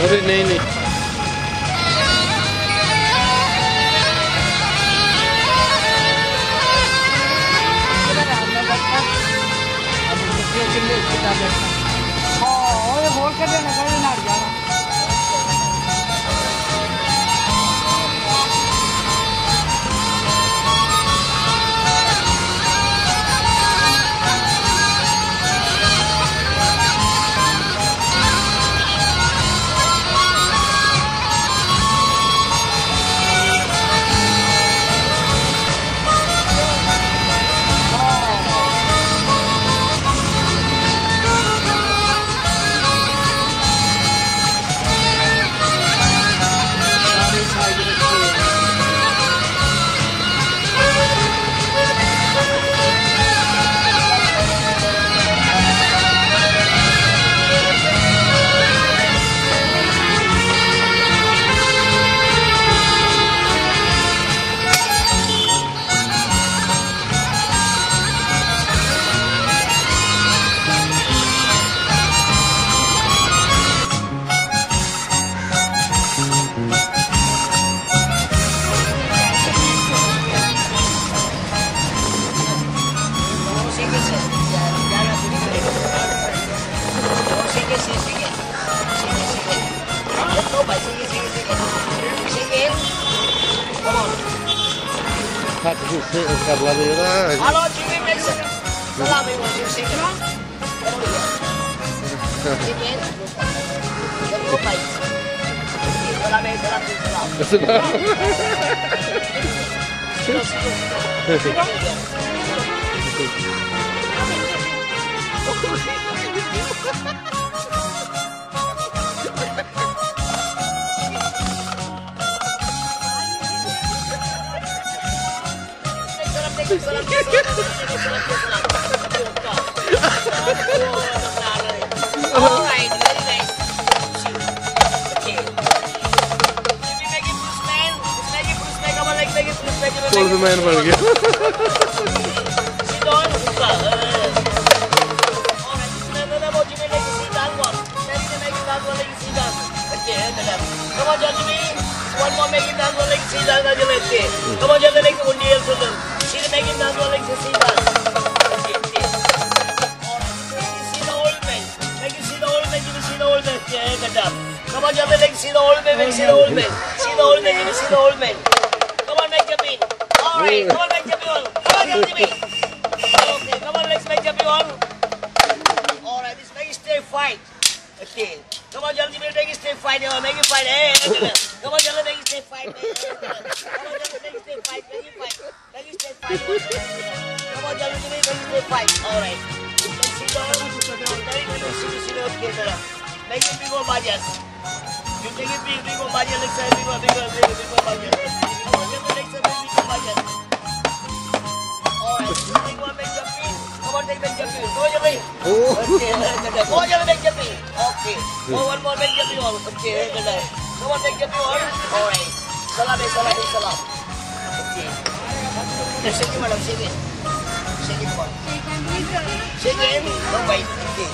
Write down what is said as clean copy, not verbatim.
अरे नहीं नहीं हाँ ये बोल के देना कहीं ना जाना Halo, Jimmy Mason. Salam, everyone. You see it? Jimmy. Jangan baik. Salam, salam. Alright, very nice. Okay. Make it Bruceman. Come on, like make it Bruceman. Bruceman बन गया. Sit down. Alright, now about Jimmy like sit down one. Then you make it down one like sit down. Okay, come on, Jimmy. One more make it down one like sit down. Come on, Jimmy like one year old. See the make it down one like sit down. Come on, Jimmy, let's see the old man, see the old man. See the old man, Jimmy, see the old man. Come on, make Jimmy. Alright, come on, make Jimmy all. Come on, Jimmy. Okay, come on, let's make Jimmy all. Alright, this make it stay fight. Okay. Come on, Jimmy, make it stay fight. Make it fight. Hey, come on, Jimmy, make it stay fight. Come on, Jimmy, make it stay fight. Make it fight. Make it stay fight. Come on, Jimmy, make it stay fight. Alright. Let's see the old man. See the okay, make it big or budget. You take it big or budget, let's say big or budget. Alright, big one make jumping. Come on, take the jumping. Go on, jumping. Okay, go on, make jumping. Okay. Go one more make jumping on. Okay, come on, make jumping on. Alright. Salam. Okay. Shake it, madam, shake it. Shake it, madam. Shake it. Don't bite. Okay.